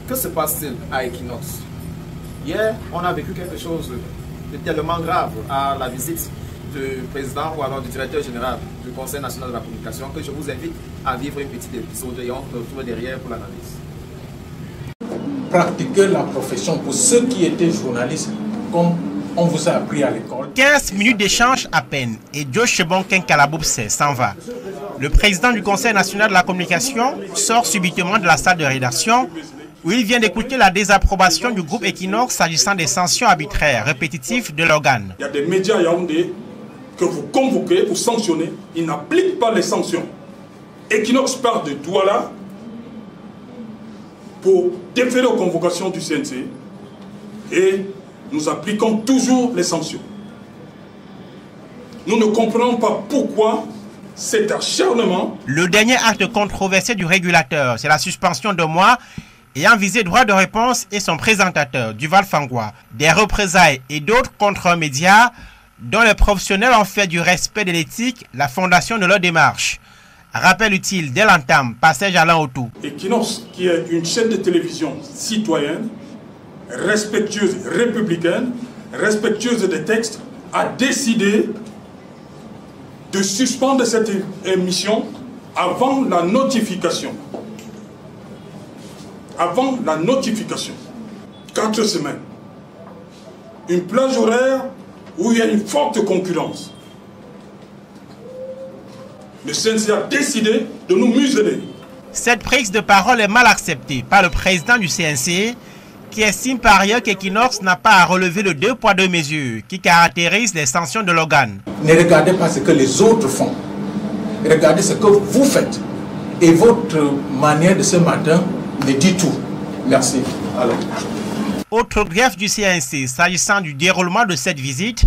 Que se passe-t-il à Equinox? Hier, on a vécu quelque chose de tellement grave à la visite du président ou alors du directeur général du Conseil national de la communication que je vous invite à vivre une petite épisode et on se retrouve derrière pour l'analyse. Pratiquer la profession pour ceux qui étaient journalistes comme on vous a appris à l'école. 15 minutes d'échange à peine et Joe Chebonken Kalaboubse s'en va. Le président du Conseil national de la communication sort subitement de la salle de rédaction où il vient d'écouter la désapprobation du groupe Equinox s'agissant des sanctions arbitraires répétitives de l'organe. Il y a des médias à Yaoundé que vous convoquez pour sanctionner, ils n'appliquent pas les sanctions. Equinox part de Douala pour déférer aux convocations du CNC et nous appliquons toujours les sanctions. Nous ne comprenons pas pourquoi cet acharnement. Le dernier acte controversé du régulateur, c'est la suspension de mois ayant visé droit de réponse et son présentateur, Duval Fangwa. Des représailles et d'autres contre un média dont les professionnels ont fait du respect de l'éthique la fondation de leur démarche. Rappel utile dès l'entame, passage à l'auto. Equinox, qui est une chaîne de télévision citoyenne, respectueuse, républicaine, respectueuse des textes, a décidé de suspendre cette émission avant la notification. Avant la notification. 4 semaines. Une plage horaire où il y a une forte concurrence. Le CNC a décidé de nous museler. Cette prise de parole est mal acceptée par le président du CNC qui estime par ailleurs qu'Equinox n'a pas à relever le 2 poids 2 mesures qui caractérise les sanctions de l'organe. Ne regardez pas ce que les autres font. Regardez ce que vous faites. Et votre manière de ce matin me dit tout. Merci. Alors. Autre grief du CNC s'agissant du déroulement de cette visite,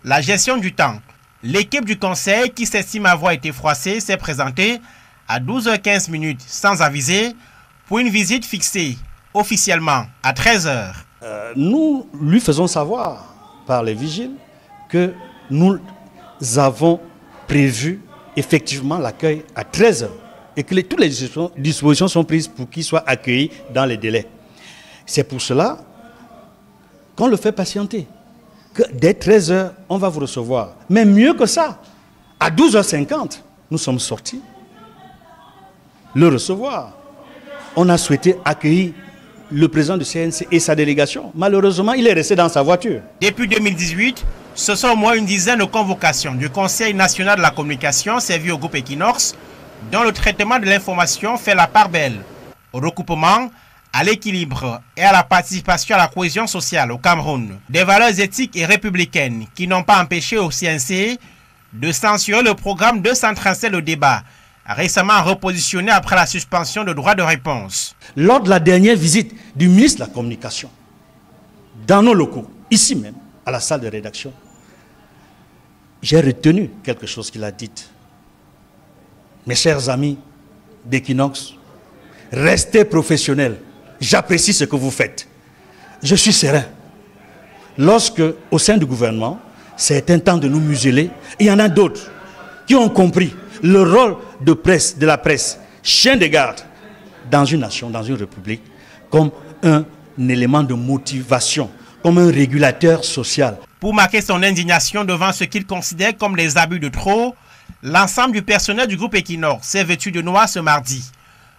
la gestion du temps. L'équipe du conseil qui s'estime avoir été froissée s'est présentée à 12h15 sans aviser pour une visite fixée officiellement à 13h. Nous lui faisons savoir par les vigiles que nous avons prévu effectivement l'accueil à 13h et que toutes les dispositions sont prises pour qu'il soit accueilli dans les délais. C'est pour cela qu'on le fait patienter. Que dès 13h, on va vous recevoir. Mais mieux que ça, à 12h50, nous sommes sortis le recevoir. On a souhaité accueillir le président du CNC et sa délégation. Malheureusement, il est resté dans sa voiture. Depuis 2018, ce sont au moins une dizaine de convocations du Conseil national de la communication servi au groupe Equinox, dont le traitement de l'information fait la part belle au recoupement, à l'équilibre et à la participation à la cohésion sociale au Cameroun. Des valeurs éthiques et républicaines qui n'ont pas empêché au CNC de censurer le programme 237 le débat, récemment repositionné après la suspension de droit de réponse. Lors de la dernière visite du ministre de la Communication, dans nos locaux, ici même, à la salle de rédaction, j'ai retenu quelque chose qu'il a dit. Mes chers amis d'Equinox, restez professionnels. J'apprécie ce que vous faites. Je suis serein. Lorsque, au sein du gouvernement, c'est un temps de nous museler, il y en a d'autres qui ont compris le rôle de la presse, chien de garde, dans une nation, dans une république, comme un élément de motivation, comme un régulateur social. Pour marquer son indignation devant ce qu'il considère comme les abus de trop, l'ensemble du personnel du groupe Equinox s'est vêtu de noir ce mardi.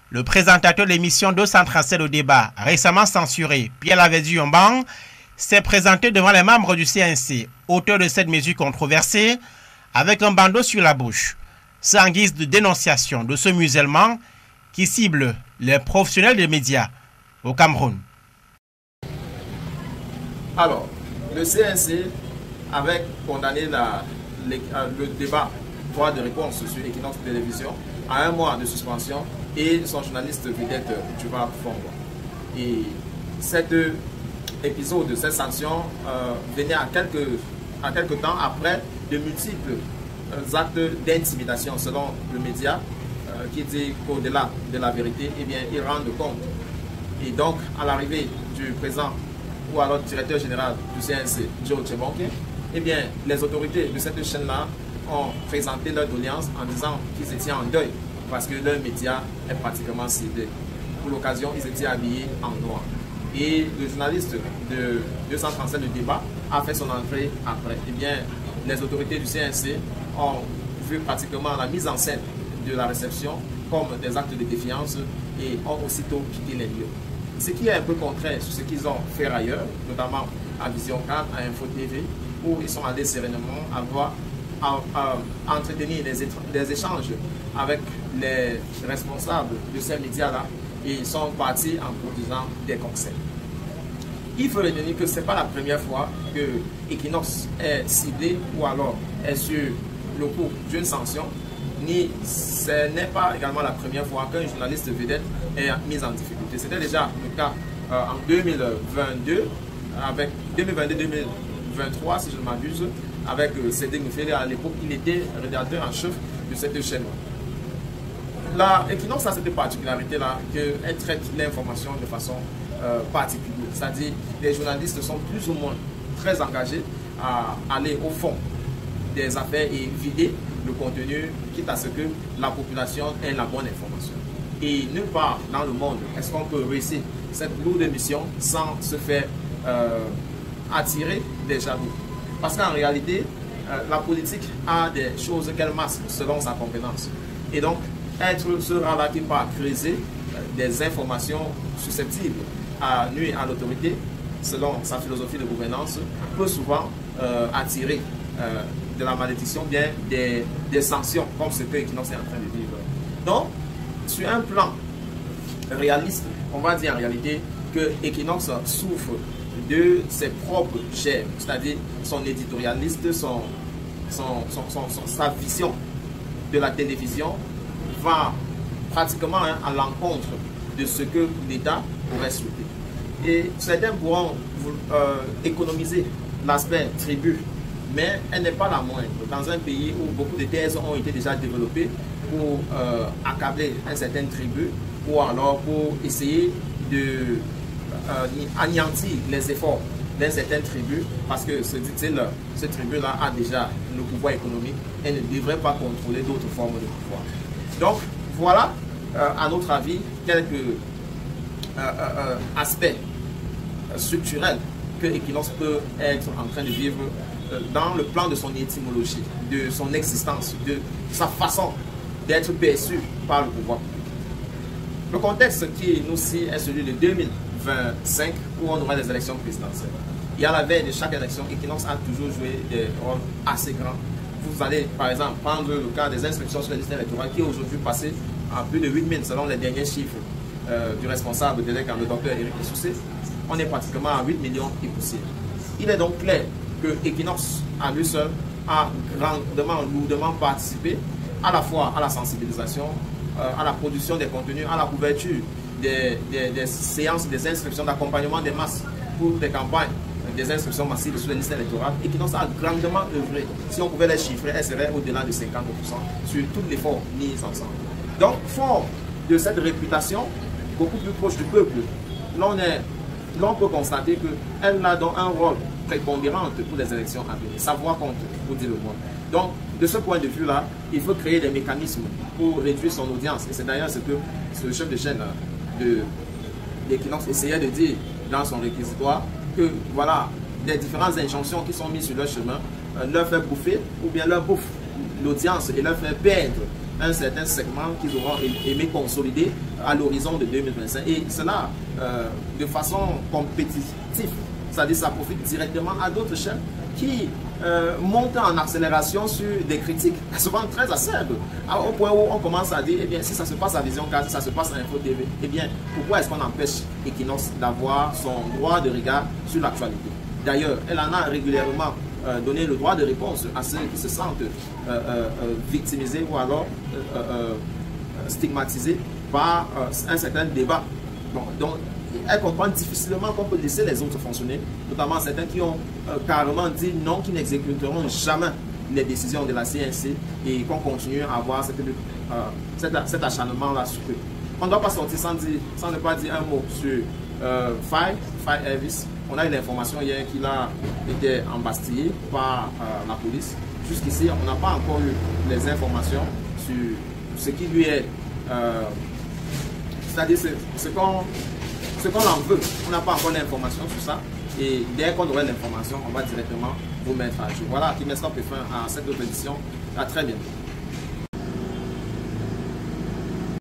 Le présentateur de l'émission 237 au débat, récemment censuré, Pierre Lavedu Yombang, s'est présenté devant les membres du CNC, auteur de cette mesure controversée, avec un bandeau sur la bouche. C'est en guise de dénonciation de ce musellement qui cible les professionnels des médias au Cameroun. Alors, le CNC avait condamné le débat droit de réponse sur Equinox Télévision à 1 mois de suspension et son journaliste vedette Duval Fangwa. Et cet épisode, cette sanction venait à quelques temps après de multiples actes d'intimidation selon le média qui dit qu'au-delà de la vérité, eh bien, ils rendent compte. Et donc, à l'arrivée du président ou alors directeur général du CNC, Joe Chebonken, eh bien, les autorités de cette chaîne-là ont présenté leur doléance en disant qu'ils étaient en deuil parce que leur média est pratiquement ciblé. pour l'occasion, ils étaient habillés en noir. Et le journaliste de 237 de débat a fait son entrée après. Eh bien, les autorités du CNC ont vu pratiquement la mise en scène de la réception comme des actes de défiance et ont aussitôt quitté les lieux. Ce qui est un peu contraire sur ce qu'ils ont fait ailleurs, notamment à Vision 4, à Info TV, où ils sont allés sereinement entretenir des échanges avec les responsables de ces médias-là et ils sont partis en produisant des conseils. Il faut retenir que ce n'est pas la première fois que Equinox est ciblé ou alors est sur le coup d'une sanction, ni ce n'est pas également la première fois qu'un journaliste vedette est mis en difficulté. C'était déjà le cas en 2022, avec 2022-2023 si je ne m'abuse, avec Cédric Mufele. À l'époque, il était rédacteur en chef de cette chaîne. La Equinox a cette particularité-là qu'elle traite l'information de façon particulière. C'est-à-dire les journalistes sont plus ou moins très engagés à aller au fond des affaires et vider le contenu, quitte à ce que la population ait la bonne information. Et nulle part dans le monde est-ce qu'on peut réussir cette lourde mission sans se faire attirer des jaloux. Parce qu'en réalité, la politique a des choses qu'elle masque selon sa compétence. Et donc, être sera-là qui va creuser des informations susceptibles à nuire à l'autorité, selon sa philosophie de gouvernance, peut souvent attirer de la malédiction, bien des sanctions, comme ce que Equinox est en train de vivre. Donc, sur un plan réaliste, on va dire en réalité que Equinox souffre de ses propres germes, c'est-à-dire son éditorialiste, sa vision de la télévision va pratiquement à l'encontre de ce que l'État pourrait souhaiter. Et certains pourront économiser l'aspect tribu, mais elle n'est pas la moindre. Dans un pays où beaucoup de thèses ont été déjà développées pour accabler un certain tribu, ou alors pour essayer de anéantir les efforts d'un certain tribu, parce que ce tribu-là a déjà le pouvoir économique et ne devrait pas contrôler d'autres formes de pouvoir. Donc, voilà, à notre avis, quelques aspects structurels que Equinox peut être en train de vivre dans le plan de son étymologie, de son existence, de sa façon d'être perçu par le pouvoir public. Le contexte qui nous suit est celui de 2025 où on aura des élections présidentielles. Et à la veille de chaque élection, Equinox a toujours joué des rôles assez grands. Vous allez par exemple prendre le cas des inscriptions sur les listes électorales qui est aujourd'hui passé à plus de 8000 selon les derniers chiffres du responsable de l'ECAN, le docteur Éric Soussé. On est pratiquement à 8 millions et poussières. Il est donc clair que Equinox, à lui seul, a lourdement participé à la fois à la sensibilisation, à la production des contenus, à la couverture des séances, des inscriptions d'accompagnement des masses pour des campagnes, des inscriptions massives sur les listes électorales. Equinox a grandement œuvré. Si on pouvait les chiffrer, elle serait au-delà de 50% sur tout l'effort mis ensemble. Donc, fort de cette réputation, beaucoup plus proche du peuple, l'on peut constater qu'elle a donc un rôle prépondérant pour les élections à venir. Sa voix compte, pour dire le moins. Donc, de ce point de vue-là, il faut créer des mécanismes pour réduire son audience. Et c'est d'ailleurs ce que le chef de chaîne d'Equinox essayait de dire dans son réquisitoire, que voilà, les différentes injonctions qui sont mises sur leur chemin leur fait bouffer ou bien leur bouffe l'audience et leur fait perdre un certain segment qu'ils auront aimé consolider à l'horizon de 2025. Et cela de façon compétitive, c'est-à-dire ça profite directement à d'autres chaînes qui montent en accélération sur des critiques souvent très acerbes, au point où on commence à dire, eh bien, si ça se passe à Vision 4, si ça se passe à Info TV, eh bien, pourquoi est-ce qu'on empêche Equinox d'avoir son droit de regard sur l'actualité? D'ailleurs, elle en a régulièrement donné le droit de réponse à ceux qui se sentent victimisés ou alors stigmatisés par un certain débat. Bon, donc, elle comprend difficilement qu'on peut laisser les autres fonctionner, notamment certains qui ont carrément dit non, qui n'exécuteront jamais les décisions de la CNC et qu'on continue à avoir cet acharnement-là sur eux. On ne doit pas sortir sans ne pas dire un mot sur Faye Elvis. On a eu l'information hier qu'il a été embastillé par la police. Jusqu'ici, on n'a pas encore eu les informations sur ce qui lui est C'est-à-dire ce qu'on en veut. On n'a pas encore l'information sur ça. Et dès qu'on aura l'information, on va directement vous mettre à jour. Voilà qui met fin à cette autre édition. À très bientôt.